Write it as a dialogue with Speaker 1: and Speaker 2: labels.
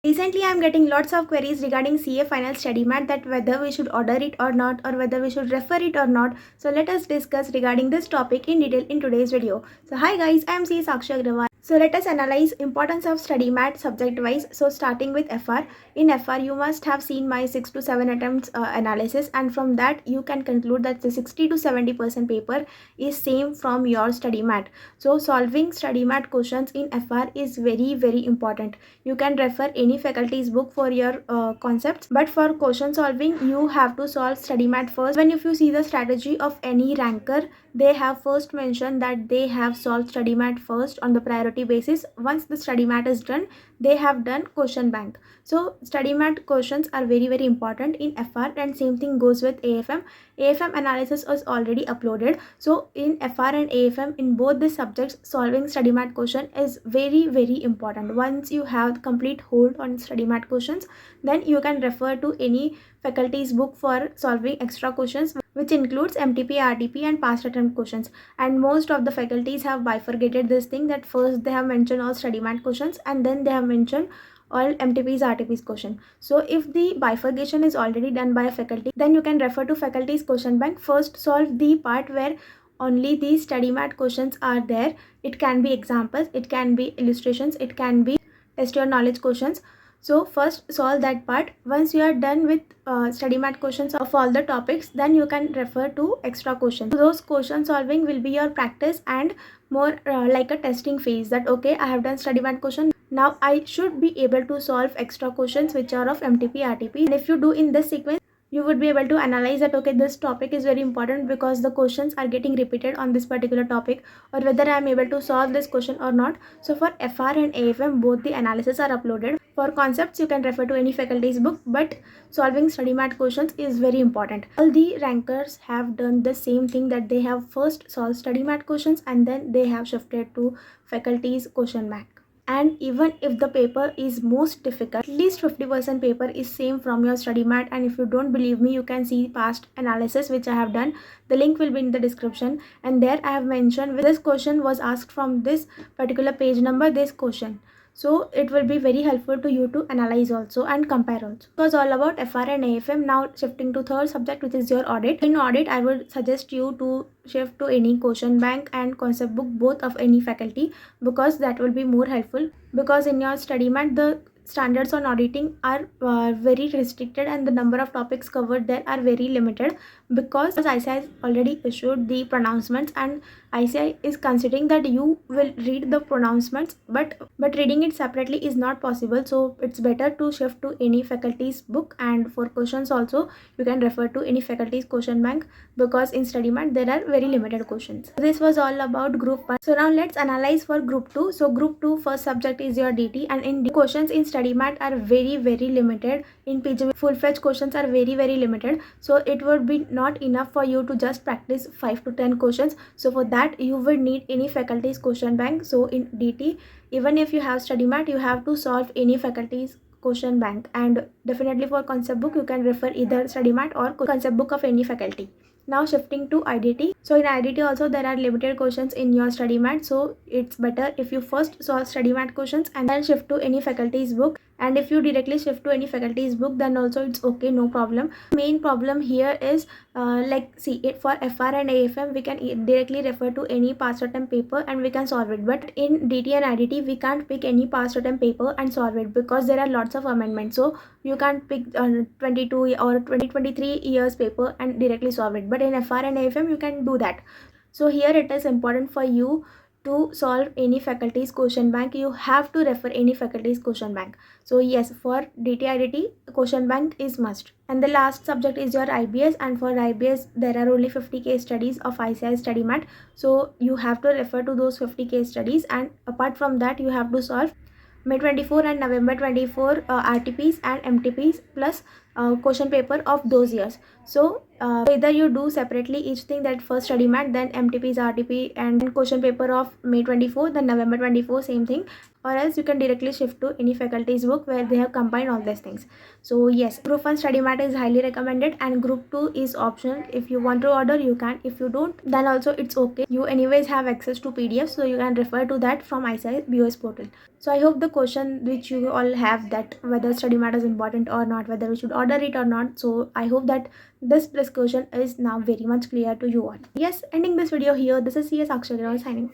Speaker 1: Recently, I am getting lots of queries regarding CA final study mat, that whether we should order it or not, or whether we should refer it or not. So let us discuss regarding this topic in detail in today's video. So hi guys, I am casakshi.a. So let us analyze importance of study mat subject wise. So starting with FR. In FR, you must have seen my 6 to 7 attempts analysis, and from that you can conclude that the 60 to 70% paper is same from your study mat. So solving study mat questions in FR is very important. You can refer any faculty's book for your concepts, but for question solving you have to solve study mat first. When if you see the strategy of any ranker, they have first mentioned that they have solved study mat first on the priority basis. Once the study mat is done, they have done question bank. So study mat questions are very important in FR, and same thing goes with AFM. AFM analysis is already uploaded. So in FR and AFM, in both the subjects, solving study mat question is very important. Once you have complete hold on study mat questions, then you can refer to any faculty's book for solving extra questions, which includes MTP, RTP and past attempt questions. And most of the faculties have bifurcated this thing, that first they have mentioned all study mat questions and then they have mentioned all MTP's, RTP's question. So if the bifurcation is already done by a faculty, then you can refer to faculty's question bank. First solve the part where only these study mat questions are there. It can be examples, it can be illustrations, it can be test your knowledge questions. So first solve that part. Once you are done with study mat questions of all the topics, then you can refer to extra questions. So those question solving will be your practice and more like a testing phase, that okay, I have done study mat question, now I should be able to solve extra questions which are of MTP, RTP. And if you do in this sequence, you would be able to analyze that okay, this topic is very important because the questions are getting repeated on this particular topic, or whether I am able to solve this question or not. So for FR and AFM, both the analysis are uploaded. For concepts, you can refer to any faculty's book, but solving study mat questions is very important. All the rankers have done the same thing, that they have first solved study mat questions and then they have shifted to faculty's question bank. And even if the paper is most difficult, at least 50% paper is same from your study mat. And if you don't believe me, you can see past analysis which I have done. The link will be in the description, and there I have mentioned this question was asked from this particular page number, this question. So it will be very helpful to you to analyze also and compare also. It was all about FR and AFM. Now shifting to third subject, which is your audit. In audit, I would suggest you to shift to any question bank and concept book, both of any faculty, because that will be more helpful. Because in your study mat, the standards on auditing are very restricted and the number of topics covered there are very limited, because ICAI has already issued the pronouncements, and ICAI is considering that you will read the pronouncements, but reading it separately is not possible. So it's better to shift to any faculty's book, and for questions also you can refer to any faculty's question bank, because in study mat there are very limited questions. So this was all about group 1. So now let's analyze for group 2. So group 2 first subject is your DT, and in questions in study mat are very limited. In PGB, full-fledged questions are very limited, so it would be not enough for you to just practice 5 to 10 questions. So for that you will need any faculty's question bank. So in DT, even if you have study mat, you have to solve any faculty's question bank. And definitely for concept book, you can refer either study mat or concept book of any faculty. Now shifting to IDT. So in IDT also there are limited questions in your study mat, so it's better if you first solve study mat questions and then shift to any faculty's book. And if you directly shift to any faculty's book, then also it's okay, no problem. Main problem here is like see it for FR and AFM, we can directly refer to any past attempt paper and we can solve it. But in DT and IDT, we can't pick any past attempt paper and solve it, because there are lots of amendments. So you can't pick 22 or 2023 years paper and directly solve it. But in FR and AFM, you can do that. So here it is important for you to solve any faculty's question bank. You have to refer any faculty's question bank. So yes, for DT IDT, question bank is must. And the last subject is your IBS, and for IBS there are only 50 case studies of ICAI study mat. So you have to refer to those 50 case studies, and apart from that you have to solve May 24 and November 24 RTPs and MTPs plus question paper of those years. So either you do separately each thing, that first study mat, then MTPs, RTP, and question paper of May 24, then November 24, same thing, or else you can directly shift to any faculty's book where they have combined all these things. So yes, group 1 study mat is highly recommended, and group 2 is optional. If you want to order, you can. If you don't, then also it's okay. You anyways have access to PDF, so you can refer to that from ICAI BOS portal. So I hope the question which you all have, that whether study mat is important or not, whether we should order it or not, so I hope that this discussion is now very much clear to you all. Yes, ending this video here. This is CS Sakshi signing.